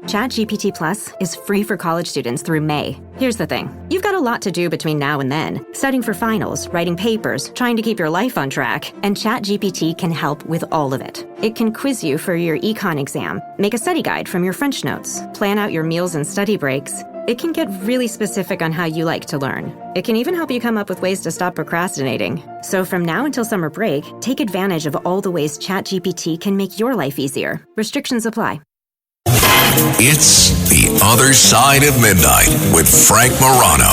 ChatGPT Plus is free for college students through May. Here's the thing. You've got a lot to do between now and then. Studying for finals, writing papers, trying to keep your life on track. And ChatGPT can help with all of it. It can quiz you for your econ exam, make a study guide from your French notes, plan out your meals and study breaks. It can get really specific on how you like to learn. It can even help you come up with ways to stop procrastinating. So from now until summer break, take advantage of all the ways ChatGPT can make your life easier. Restrictions apply. It's The Other Side of Midnight with Frank Morano.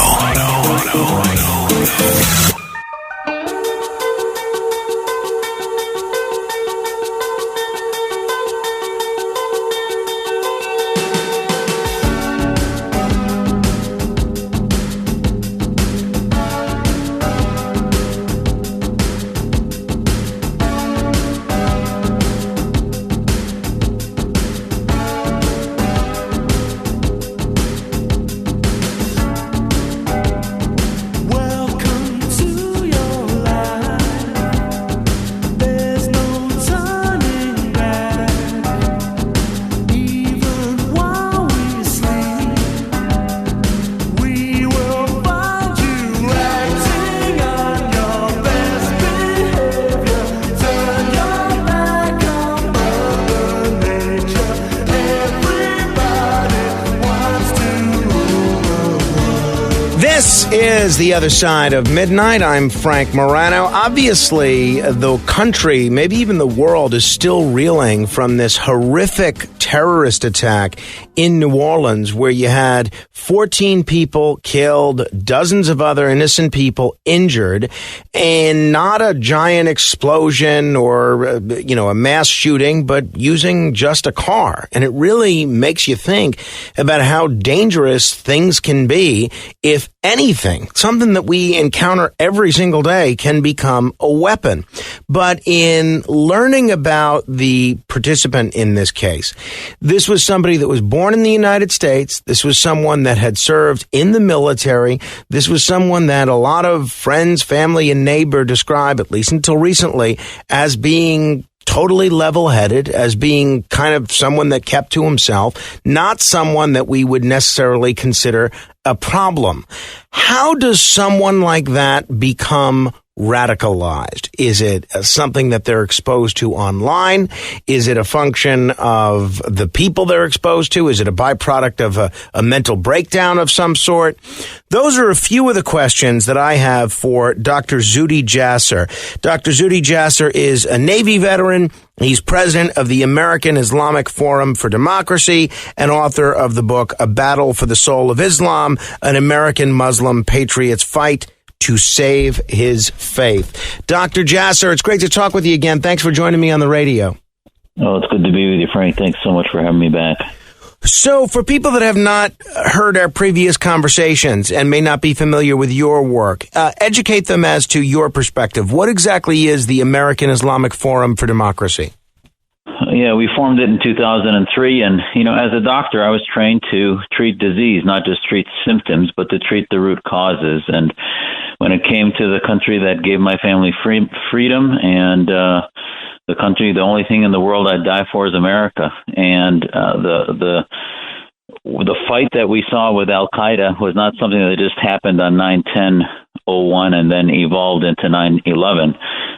This is The Other Side of Midnight. I'm Frank Morano. Obviously, the country, maybe even the world, is still reeling from this horrific terrorist attack in New Orleans where you had 14 people killed, dozens of other innocent people injured, and not a giant explosion or, a mass shooting, but using just a car. And it really makes you think about how dangerous things can be if anything, something that we encounter every single day, can become a weapon. But in learning about the participant in this case, this was somebody that was born in the United States. This was someone that had served in the military. This was someone that a lot of friends, family, and neighbor describe, at least until recently, as being totally level-headed, as being kind of someone that kept to himself, not someone that we would necessarily consider a problem. How does someone like that become radicalized? Is it something that they're exposed to online? Is it a function of the people they're exposed to? Is it a byproduct of a mental breakdown of some sort? Those are a few of the questions that I have for Dr. Zuhdi Jasser. Dr. Zuhdi Jasser is a Navy veteran. He's president of the American Islamic Forum for Democracy and author of the book A Battle for the Soul of Islam, an American Muslim Patriot's Fight to Save His Faith. Dr. Jasser, it's great to talk with you again. Thanks for joining me on the radio. Oh, it's good to be with you, Frank. Thanks so much for having me back. So for people that have not heard our previous conversations and may not be familiar with your work, educate them as to your perspective. What exactly is the American Islamic Forum for Democracy? Yeah, we formed it in 2003, and, as a doctor, I was trained to treat disease, not just treat symptoms, but to treat the root causes. And when it came to the country that gave my family freedom and the country, the only thing in the world I'd die for is America. And the fight that we saw with Al-Qaeda was not something that just happened on 9/10/01 and then evolved into 9/11.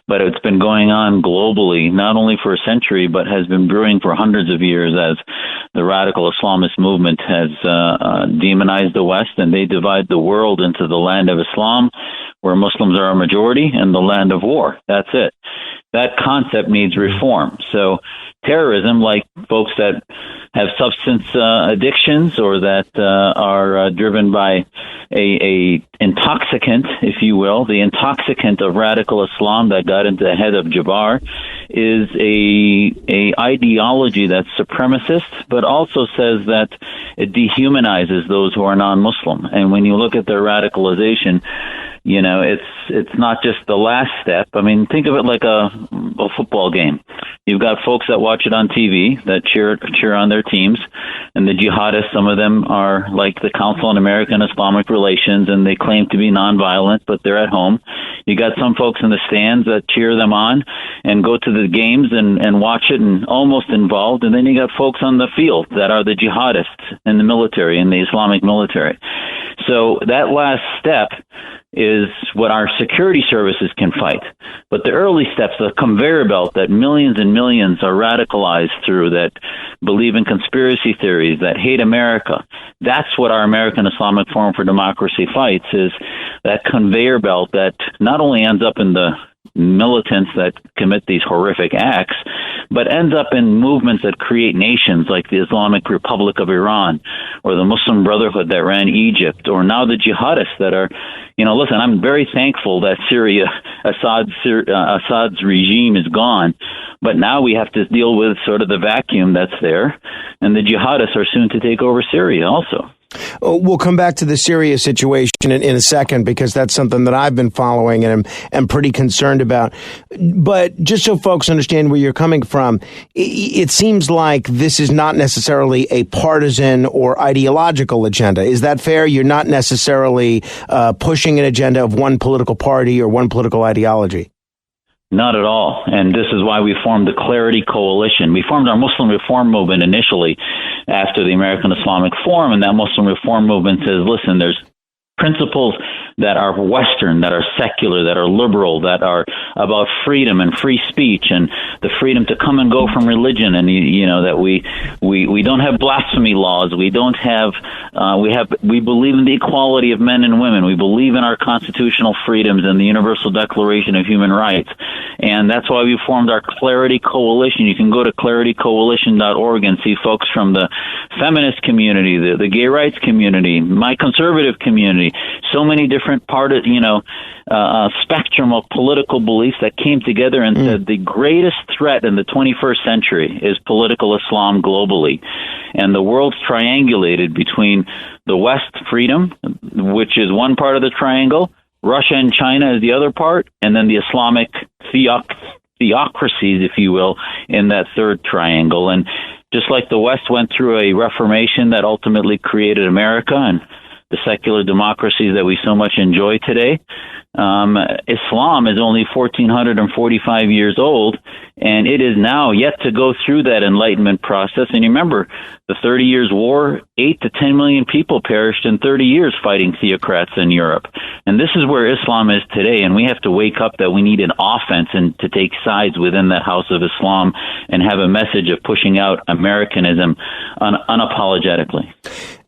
But it's been going on globally, not only for a century, but has been brewing for hundreds of years as the radical Islamist movement has demonized the West, and they divide the world into the land of Islam, where Muslims are a majority, and the land of war. That's it. That concept needs reform. So terrorism, like folks that have substance addictions or that are driven by a intoxicant, if you will, the intoxicant of radical Islam that got into the head of Jabbar, is a ideology that's supremacist, but also says that it dehumanizes those who are non-Muslim. And when you look at their radicalization, It's not just the last step. I mean, think of it like a football game. You've got folks that watch it on TV that cheer on their teams, and the jihadists, some of them are like the Council on American Islamic Relations, and they claim to be nonviolent, but they're at home. You got some folks in the stands that cheer them on and go to the games and watch it and almost involved, and then you got folks on the field that are the jihadists in the military, in the Islamic military. So that last step is what our security services can fight. But the early steps, the conveyor belt that millions and millions are radicalized through, that believe in conspiracy theories, that hate America, that's what our American Islamic Forum for Democracy fights, is that conveyor belt that not only ends up in the militants that commit these horrific acts, but ends up in movements that create nations like the Islamic Republic of Iran or the Muslim Brotherhood that ran Egypt, or now the jihadists that are, listen, I'm very thankful that Syria, Assad's regime is gone, but now we have to deal with sort of the vacuum that's there, and the jihadists are soon to take over Syria also. We'll come back to the Syria situation in a second, because that's something that I've been following and am pretty concerned about. But just so folks understand where you're coming from, it seems like this is not necessarily a partisan or ideological agenda. Is that fair? You're not necessarily pushing an agenda of one political party or one political ideology? Not at all. And this is why we formed the Clarity Coalition. We formed our Muslim Reform Movement initially after the American Islamic Forum, and that Muslim Reform Movement says, listen, there's principles that are Western, that are secular, that are liberal, that are about freedom and free speech and the freedom to come and go from religion, and that we don't have blasphemy laws, we believe in the equality of men and women, we believe in our constitutional freedoms and the Universal Declaration of Human Rights, and that's why we formed our Clarity Coalition. You can go to claritycoalition.org and see folks from the feminist community, the gay rights community, my conservative community, so many different spectrum of political beliefs that came together and said the greatest threat in the 21st century is political Islam globally. And the world's triangulated between the West freedom, which is one part of the triangle, Russia and China is the other part, and then the Islamic theocracies, if you will, in that third triangle. And just like the West went through a reformation that ultimately created America and the secular democracies that we so much enjoy today, Islam is only 1,445 years old, and it is now yet to go through that enlightenment process. And you remember, the 30 Years' War, 8 to 10 million people perished in 30 years fighting theocrats in Europe. And this is where Islam is today, and we have to wake up that we need an offense and to take sides within that house of Islam and have a message of pushing out Americanism unapologetically.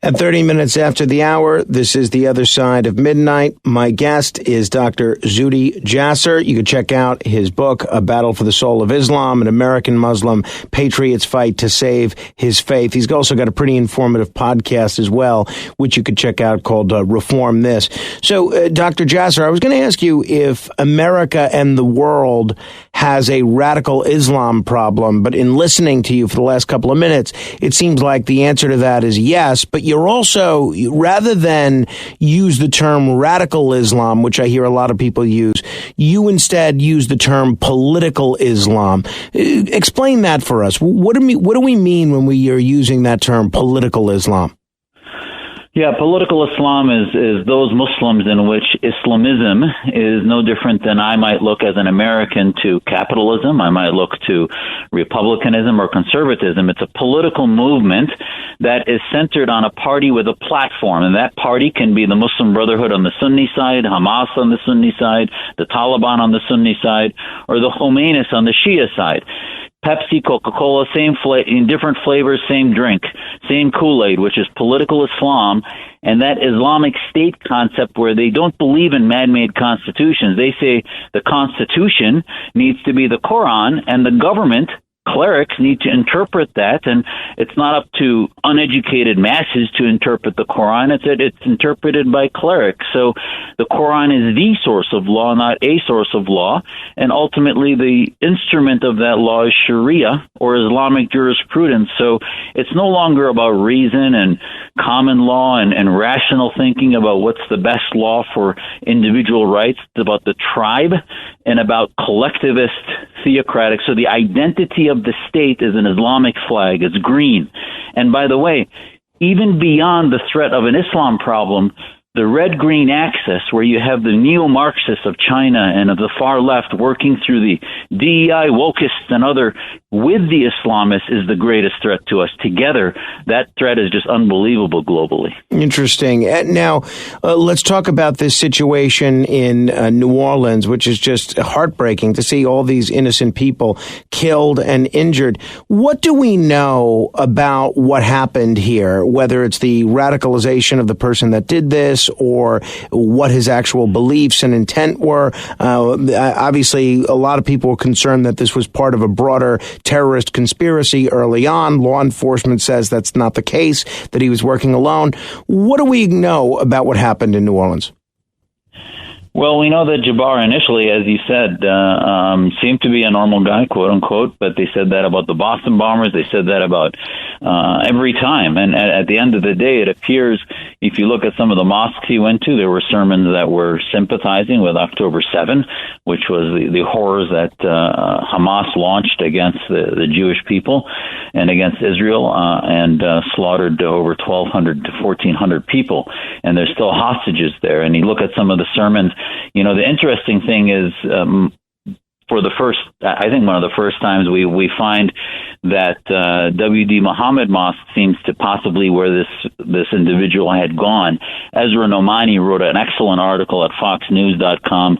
At 30 minutes after the hour, this is The Other Side of Midnight. My guest is Dr. Zuhdi Jasser. You can check out his book, A Battle for the Soul of Islam, an American Muslim Patriot's Fight to Save His Faith. He's also got a pretty informative podcast as well, which you could check out, called Reform This. So, Dr. Jasser, I was going to ask you if America and the world has a radical Islam problem, but in listening to you for the last couple of minutes, it seems like the answer to that is yes, but you're also, rather than use the term radical Islam, which I hear a lot of people use, you instead use the term political Islam. Explain that for us. What do we mean when we are using that term, political Islam? Yeah, political Islam is those Muslims in which Islamism is no different than I might look as an American to capitalism. I might look to republicanism or conservatism. It's a political movement that is centered on a party with a platform, and that party can be the Muslim Brotherhood on the Sunni side, Hamas on the Sunni side, the Taliban on the Sunni side, or the Khomeinis on the Shia side. Pepsi, Coca-Cola, in different flavors, same drink, same Kool-Aid, which is political Islam, and that Islamic State concept where they don't believe in man-made constitutions. They say the Constitution needs to be the Quran, and the government, clerics, need to interpret that, and it's not up to uneducated masses to interpret the Quran. It's interpreted by clerics. So the Quran is the source of law, not a source of law, and ultimately the instrument of that law is Sharia or Islamic jurisprudence. So it's no longer about reason and common law and rational thinking about what's the best law for individual rights. It's about the tribe and about collectivist, theocratic. So the identity of the state is an Islamic flag. It's green. And by the way, even beyond the threat of an Islam problem, the red-green axis, where you have the neo-Marxists of China and of the far left working through the DEI wokists and other with the Islamists, is the greatest threat to us. Together, that threat is just unbelievable globally. Interesting. Now, let's talk about this situation in New Orleans, which is just heartbreaking to see all these innocent people killed and injured. What do we know about what happened here, whether it's the radicalization of the person that did this or what his actual beliefs and intent were? Obviously, a lot of people were concerned that this was part of a broader terrorist conspiracy early on. Law enforcement says that's not the case, that he was working alone. What do we know about what happened in New Orleans? Well, we know that Jabbar initially, as you said, seemed to be a normal guy, quote unquote, but they said that about the Boston bombers. They said that about every time. And at the end of the day, it appears, if you look at some of the mosques he went to, there were sermons that were sympathizing with October 7, which was the horrors that Hamas launched against the Jewish people and against Israel, and slaughtered over 1,200 to 1,400 people. And there's still hostages there. And you look at some of the sermons. You know, the interesting thing is, I think one of the first times we find that W.D. Muhammad Mosque seems to possibly where this individual had gone. Ezra Nomani wrote an excellent article at foxnews.com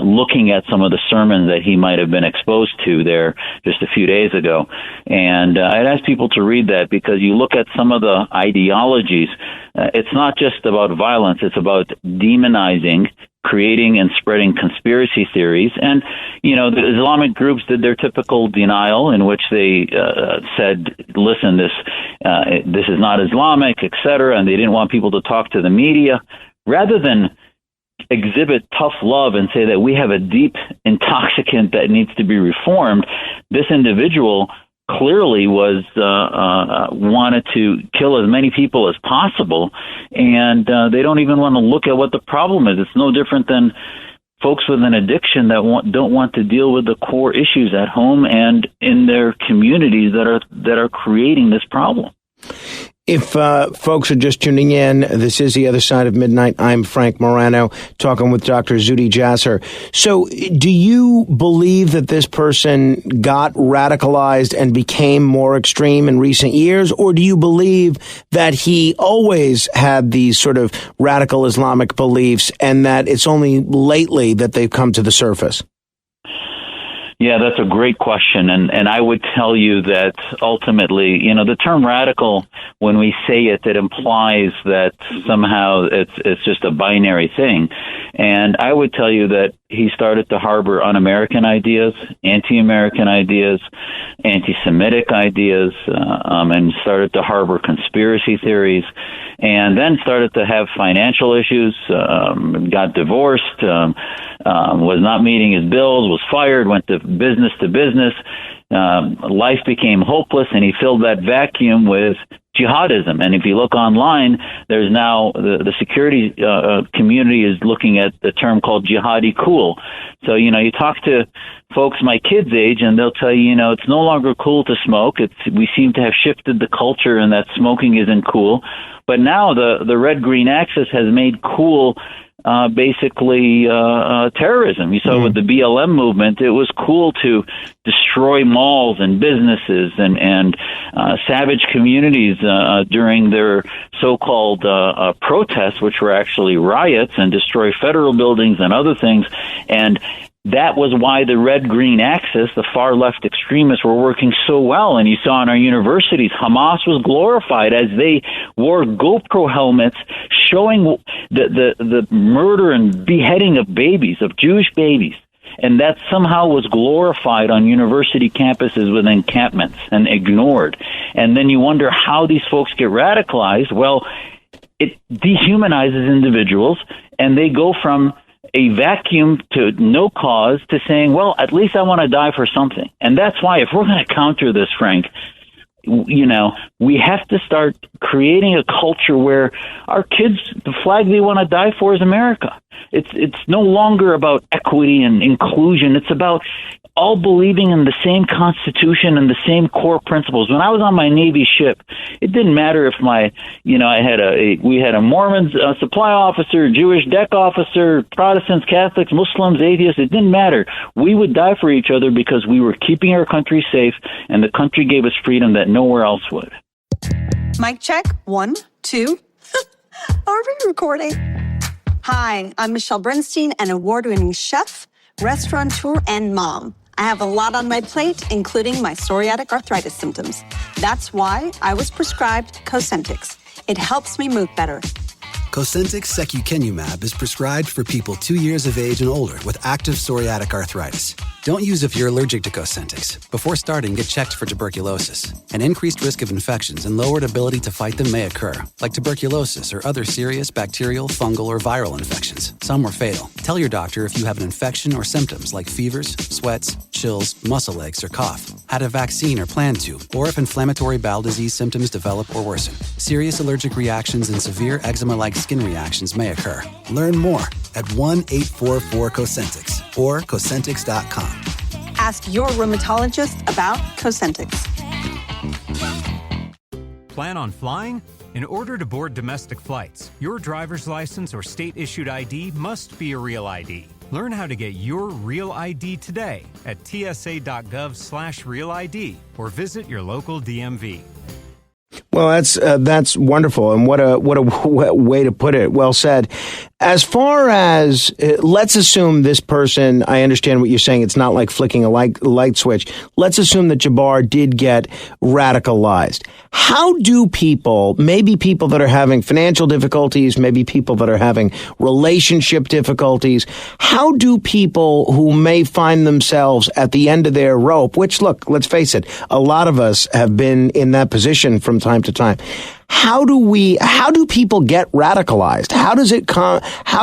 looking at some of the sermons that he might have been exposed to there just a few days ago. And I'd ask people to read that, because you look at some of the ideologies, it's not just about violence, it's about demonizing, creating and spreading conspiracy theories. And, you know, the Islamic groups did their typical denial, in which they said, listen, this is not Islamic, etc., and they didn't want people to talk to the media. Rather than exhibit tough love and say that we have a deep intoxicant that needs to be reformed, this individual clearly was wanted to kill as many people as possible, and they don't even want to look at what the problem is. It's no different than folks with an addiction that don't want to deal with the core issues at home and in their communities that are creating this problem. If folks are just tuning in, this is The Other Side of Midnight. I'm Frank Morano, talking with Dr. Zuhdi Jasser. So do you believe that this person got radicalized and became more extreme in recent years, or do you believe that he always had these sort of radical Islamic beliefs and that it's only lately that they've come to the surface? Yeah, that's a great question. And I would tell you that ultimately, you know, the term radical, when we say it, it implies that somehow it's just a binary thing. And I would tell you that he started to harbor un-American ideas, anti-American ideas, anti-Semitic ideas, and started to harbor conspiracy theories, and then started to have financial issues, got divorced, was not meeting his bills, was fired, went to business. Life became hopeless, and he filled that vacuum with jihadism. And if you look online, there's now the security community is looking at the term called jihadi cool. So, you know, you talk to folks my kids' age, and they'll tell you, you know, it's no longer cool to smoke. We seem to have shifted the culture, and that smoking isn't cool. But now the red-green axis has made cool basically terrorism. You saw with the BLM movement, it was cool to destroy malls and businesses and savage communities during their so-called protests, which were actually riots, and destroy federal buildings and other things. And that was why the red-green axis, the far-left extremists, were working so well. And you saw in our universities, Hamas was glorified as they wore GoPro helmets showing the murder and beheading of babies, of Jewish babies. And that somehow was glorified on university campuses with encampments and ignored. And then you wonder how these folks get radicalized. Well, it dehumanizes individuals, and they go from a vacuum to no cause to saying, well, at least I want to die for something. And that's why, if we're going to counter this, Frank, we have to start creating a culture where our kids, the flag they want to die for is America. It's no longer about equity and inclusion. It's about all believing in the same Constitution and the same core principles. When I was on my Navy ship, it didn't matter if we had a Mormon supply officer, Jewish deck officer, Protestants, Catholics, Muslims, atheists. It didn't matter. We would die for each other because we were keeping our country safe, and the country gave us freedom that nowhere else would. Mic check. 1, 2. Are we recording? Hi, I'm Michelle Bernstein, an award-winning chef, restaurateur, and mom. I have a lot on my plate, including my psoriatic arthritis symptoms. That's why I was prescribed Cosentyx. It helps me move better. Cosentyx secukinumab is prescribed for people 2 years of age and older with active psoriatic arthritis. Don't use if you're allergic to Cosentyx. Before starting, get checked for tuberculosis. An increased risk of infections and lowered ability to fight them may occur, like tuberculosis or other serious bacterial, fungal, or viral infections. Some were fatal. Tell your doctor if you have an infection or symptoms like fevers, sweats, chills, muscle aches, or cough, had a vaccine or plan to, or if inflammatory bowel disease symptoms develop or worsen. Serious allergic reactions and severe eczema-like skin reactions may occur. Learn more at 1-844-COSENTYX or Cosentyx.com. Ask your rheumatologist about Cosentyx. Plan on flying? In order to board domestic flights, your driver's license or state-issued ID must be a real ID. Learn how to get your real ID today at tsa.gov/real ID or visit your local DMV. Well, that's wonderful, and what a way to put it. Well said. As far as, let's assume this person, I understand what you're saying, it's not like flicking a light switch. Let's assume that Jabbar did get radicalized. How do people, maybe people that are having financial difficulties, maybe people that are having relationship difficulties, how do people who may find themselves at the end of their rope, which, look, let's face it, a lot of us have been in that position from time to time. How do people get radicalized? How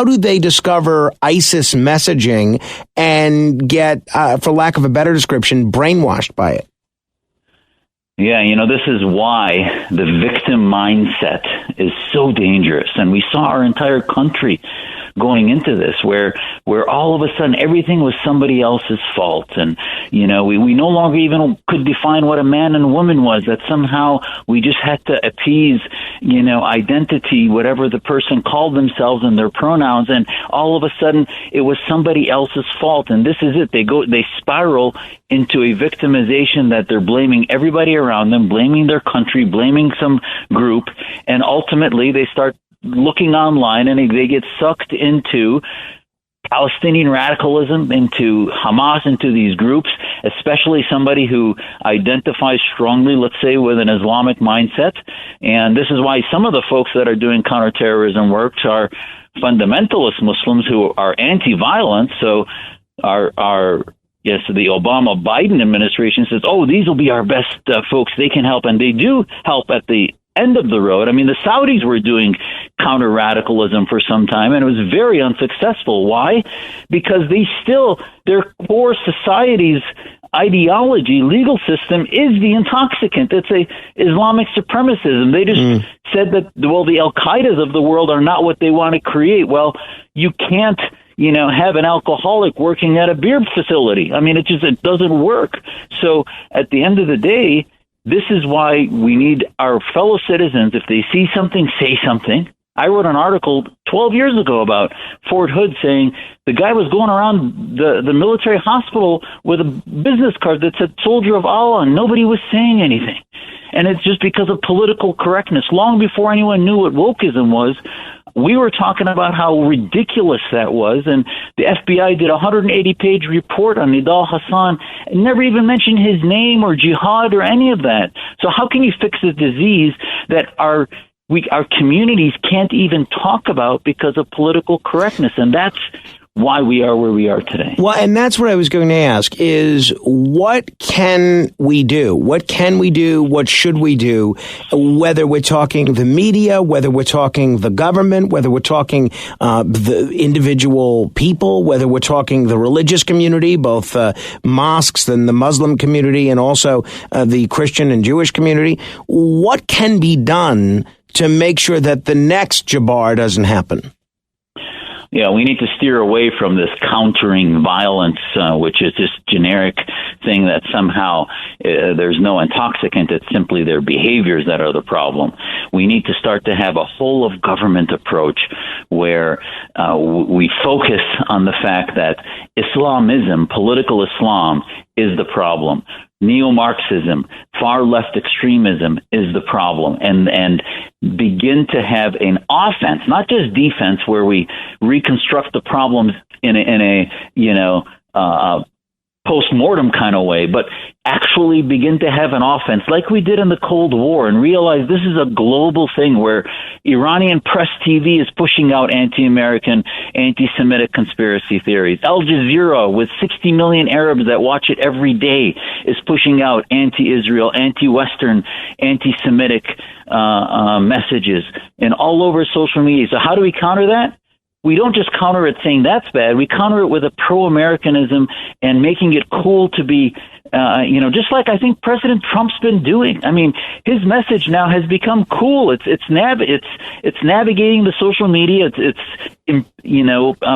do they discover ISIS messaging and get, for lack of a better description, brainwashed by it? Yeah, this is why the victim mindset is so dangerous. And we saw our entire country going into this, where all of a sudden everything was somebody else's fault. And, we no longer even could define what a man and woman was, that somehow we just had to appease, identity, whatever the person called themselves and their pronouns. And all of a sudden it was somebody else's fault. And this is it. They spiral into a victimization that they're blaming everybody around them, blaming their country, blaming some group. And ultimately they start looking online and they get sucked into Palestinian radicalism, into Hamas, into these groups, especially somebody who identifies strongly, let's say, with an Islamic mindset. And this is why some of the folks that are doing counterterrorism work are fundamentalist Muslims who are anti-violence. So yes, the Obama-Biden administration says, these will be our best folks. They can help, and they do help at the end of the road. I mean, the Saudis were doing counter-radicalism for some time, and it was very unsuccessful. Why? Because their core society's ideology, legal system, is the intoxicant. It's a Islamic supremacism. They just said that, the Al-Qaedas of the world are not what they want to create. Well, you can't have an alcoholic working at a beer facility. I mean, it doesn't work. So at the end of the day, this is why we need our fellow citizens, if they see something, say something. I wrote an article 12 years ago about Fort Hood saying the guy was going around the military hospital with a business card that said Soldier of Allah, and nobody was saying anything. And it's just because of political correctness. Long before anyone knew what wokeism was, we were talking about how ridiculous that was, and the FBI did a 180-page report on Nidal Hassan and never even mentioned his name or jihad or any of that. So how can you fix a disease that our communities can't even talk about because of political correctness? And that's why we are where we are today. Well, and that's what I was going to ask is what can we do? What can we do? What should we do? Whether we're talking the media, whether we're talking the government, whether we're talking the individual people, whether we're talking the religious community, both mosques and the Muslim community and also the Christian and Jewish community. What can be done to make sure that the next Jabbar doesn't happen? Yeah, we need to steer away from this countering violence, which is this generic thing that somehow there's no intoxicant. It's simply their behaviors that are the problem. We need to start to have a whole of government approach where we focus on the fact that Islamism, political Islam, is the problem. Neo-Marxism, far-left extremism is the problem, and begin to have an offense, not just defense, where we reconstruct the problems in a post-mortem kind of way, but actually begin to have an offense like we did in the Cold War and realize this is a global thing where Iranian press TV is pushing out anti-American, anti-Semitic conspiracy theories. Al Jazeera, with 60 million Arabs that watch it every day, is pushing out anti-Israel, anti-Western, anti-Semitic messages and all over social media. So how do we counter that? We don't just counter it saying that's bad. We counter it with a pro-Americanism and making it cool to be, just like I think President Trump's been doing. I mean, his message now has become cool. It's navigating the social media. It's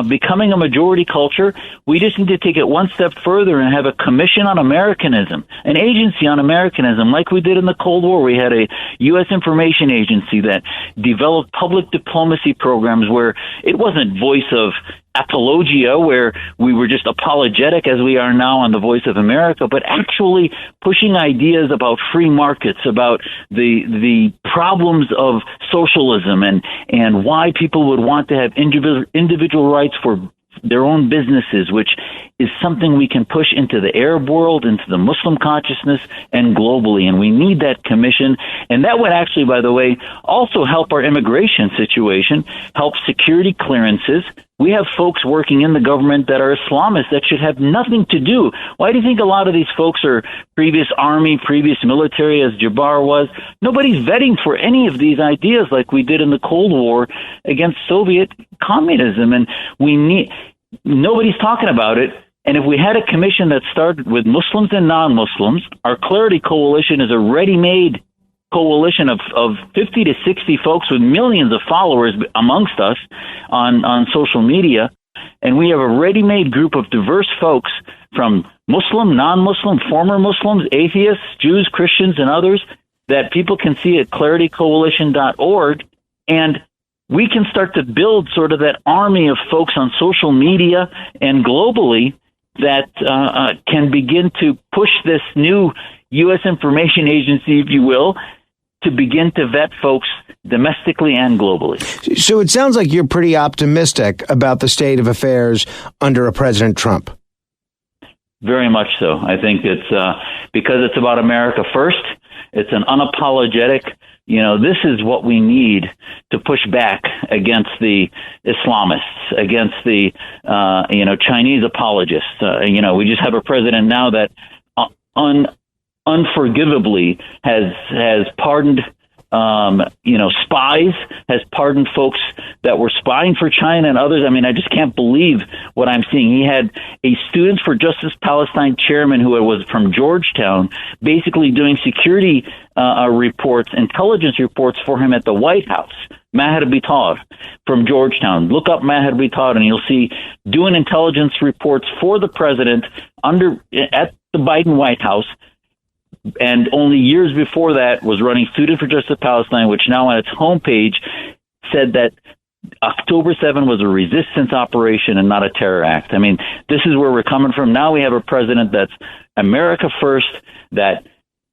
becoming a majority culture. We just need to take it one step further and have a commission on Americanism, an agency on Americanism, like we did in the Cold War. We had a U.S. information agency that developed public diplomacy programs where it wasn't voice of apologia, where we were just apologetic as we are now on the Voice of America, but actually pushing ideas about free markets, about the problems of socialism and why people would want to have individual rights for their own businesses, which is something we can push into the Arab world, into the Muslim consciousness, and globally. And we need that commission. And that would actually, by the way, also help our immigration situation, help security clearances. We have folks working in the government that are Islamists that should have nothing to do. Why do you think a lot of these folks are previous army, previous military, as Jabbar was? Nobody's vetting for any of these ideas like we did in the Cold War against Soviet communism. And nobody's talking about it. And if we had a commission that started with Muslims and non-Muslims, our Clarity Coalition is a ready-made coalition of 50 to 60 folks with millions of followers amongst us on social media. And we have a ready-made group of diverse folks from Muslim, non-Muslim, former Muslims, atheists, Jews, Christians, and others that people can see at claritycoalition.org. And we can start to build sort of that army of folks on social media and globally that can begin to push this new U.S. information agency, if you will, to begin to vet folks domestically and globally. So it sounds like you're pretty optimistic about the state of affairs under a President Trump. Very much so. I think it's because it's about America first. It's an unapologetic, this is what we need to push back against the Islamists, against the, Chinese apologists. We just have a president now that unforgivably has pardoned spies, has pardoned folks that were spying for China and others. I mean, I just can't believe what I'm seeing. He had a Students for Justice Palestine chairman who was from Georgetown, basically doing security reports, intelligence reports for him at the White House. Maher Bittar from Georgetown. Look up Maher Bittar and you'll see doing intelligence reports for the president at the Biden White House. And only years before that was running Students for Justice Palestine, which now on its homepage said that October 7 was a resistance operation and not a terror act. I mean, this is where we're coming from. Now we have a president that's America first, that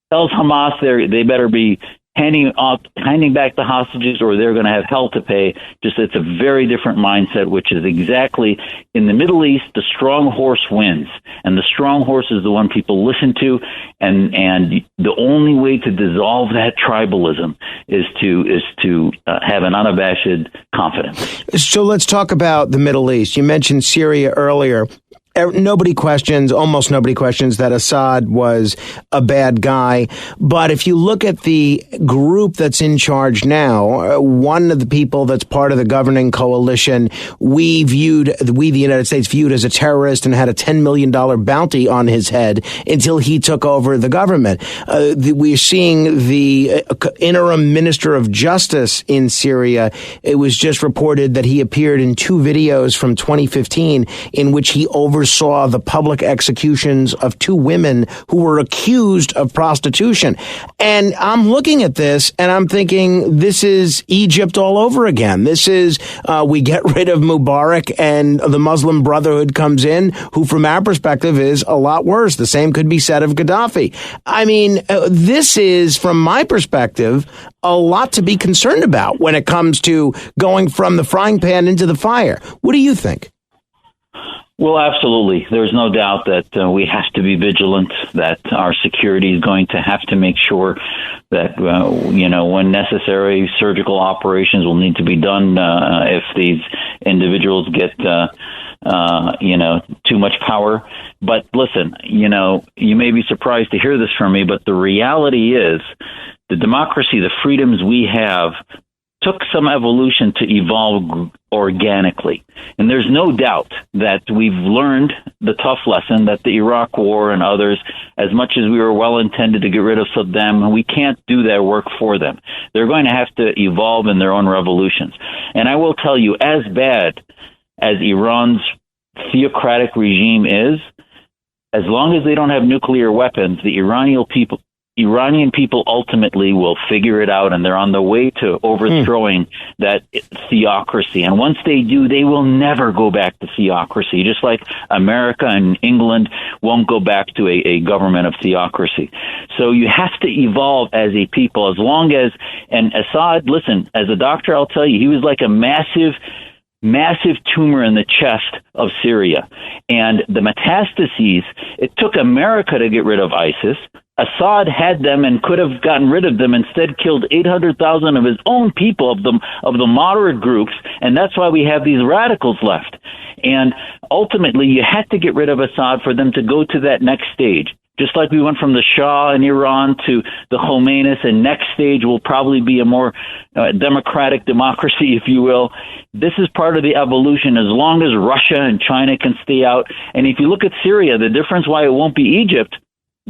tells Hamas they better be handing back the hostages, or they're going to have hell to pay. Just it's a very different mindset, which is exactly in the Middle East. The strong horse wins, and the strong horse is the one people listen to. And the only way to dissolve that tribalism is to have an unabashed confidence. So let's talk about the Middle East. You mentioned Syria earlier. Almost nobody questions that Assad was a bad guy. But if you look at the group that's in charge now, one of the people that's part of the governing coalition, the United States, viewed as a terrorist and had a $10 million bounty on his head until he took over the government. We're seeing the interim minister of justice in Syria. It was just reported that he appeared in 2 videos from 2015 in which he oversaw the public executions of 2 women who were accused of prostitution. And I'm looking at this and I'm thinking, this is Egypt all over again. This is, we get rid of Mubarak and the Muslim Brotherhood comes in, who from our perspective is a lot worse. The same could be said of Gaddafi. I mean, this is, from my perspective, a lot to be concerned about when it comes to going from the frying pan into the fire. What do you think? Well, absolutely. There's no doubt that we have to be vigilant, that our security is going to have to make sure that, when necessary, surgical operations will need to be done if these individuals get, too much power. But listen, you may be surprised to hear this from me, but the reality is the democracy, the freedoms we have, took some evolution to evolve organically. And there's no doubt that we've learned the tough lesson that the Iraq War and others, as much as we were well intended to get rid of Saddam, we can't do their work for them. They're going to have to evolve in their own revolutions. And I will tell you, as bad as Iran's theocratic regime is, as long as they don't have nuclear weapons, the Iranian people ultimately will figure it out, and they're on the way to overthrowing that theocracy. And once they do, they will never go back to theocracy, just like America and England won't go back to a government of theocracy. So you have to evolve as a people, as long as, and Assad, listen, as a doctor, I'll tell you, he was like a massive tumor in the chest of Syria. And the metastases, it took America to get rid of ISIS. Assad had them and could have gotten rid of them, instead killed 800,000 of his own people, of the moderate groups, and that's why we have these radicals left. And ultimately, you had to get rid of Assad for them to go to that next stage. Just like we went from the Shah in Iran to the Khomeinis, and next stage will probably be a more democratic democracy, if you will. This is part of the evolution, as long as Russia and China can stay out. And if you look at Syria, the difference why it won't be Egypt,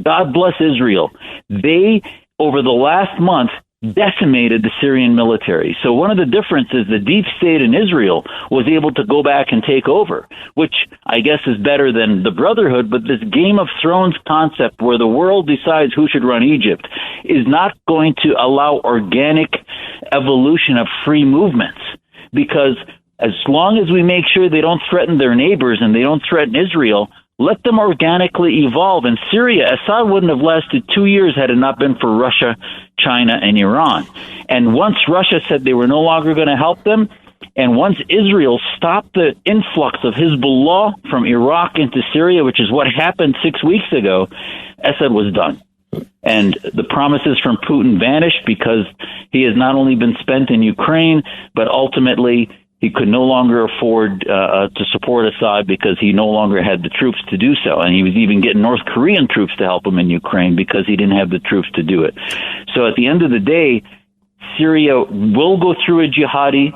God bless Israel. They, over the last month, decimated the Syrian military. So one of the differences, the deep state in Israel was able to go back and take over, which I guess is better than the Brotherhood. But this Game of Thrones concept where the world decides who should run Egypt is not going to allow organic evolution of free movements, because as long as we make sure they don't threaten their neighbors and they don't threaten Israel, let them organically evolve. In Syria, Assad wouldn't have lasted 2 years had it not been for Russia, China, and Iran. And once Russia said they were no longer going to help them, and once Israel stopped the influx of Hezbollah from Iraq into Syria, which is what happened 6 weeks ago, Assad was done. And the promises from Putin vanished because he has not only been spent in Ukraine, but ultimately he could no longer afford to support Assad because he no longer had the troops to do so. And he was even getting North Korean troops to help him in Ukraine because he didn't have the troops to do it. So at the end of the day, Syria will go through a jihadi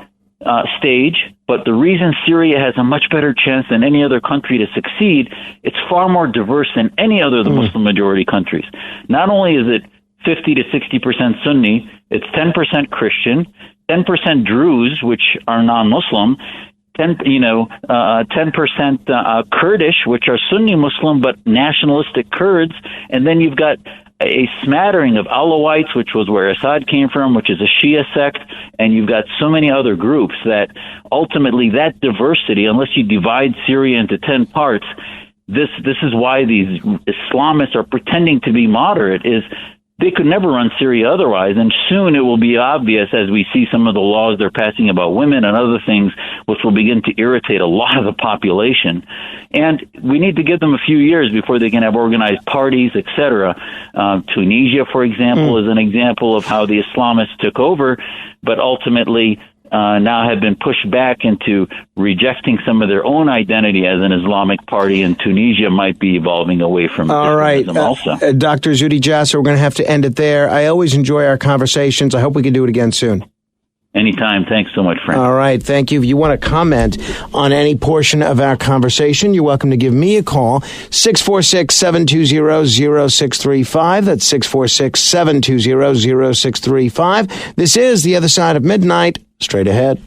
stage, but the reason Syria has a much better chance than any other country to succeed, it's far more diverse than any other of the Muslim majority countries. Not only is it 50 to 60% Sunni, it's 10% Christian, 10% Druze, which are non-Muslim, 10% Kurdish, which are Sunni Muslim but nationalistic Kurds, and then you've got a smattering of Alawites, which was where Assad came from, which is a Shia sect, and you've got so many other groups that ultimately that diversity, unless you divide Syria into 10 parts, this is why these Islamists are pretending to be moderate, is they could never run Syria otherwise, and soon it will be obvious as we see some of the laws they're passing about women and other things, which will begin to irritate a lot of the population. And we need to give them a few years before they can have organized parties, etc. Tunisia, for example, is an example of how the Islamists took over, but ultimately now have been pushed back into rejecting some of their own identity as an Islamic party, and Tunisia might be evolving away from Islamism also. Dr. Zuhdi Jasser, we're going to have to end it there. I always enjoy our conversations. I hope we can do it again soon. Anytime. Thanks so much, Frank. All right. Thank you. If you want to comment on any portion of our conversation, you're welcome to give me a call, 646-720-0635. That's 646-720-0635. This is The Other Side of Midnight. Straight ahead.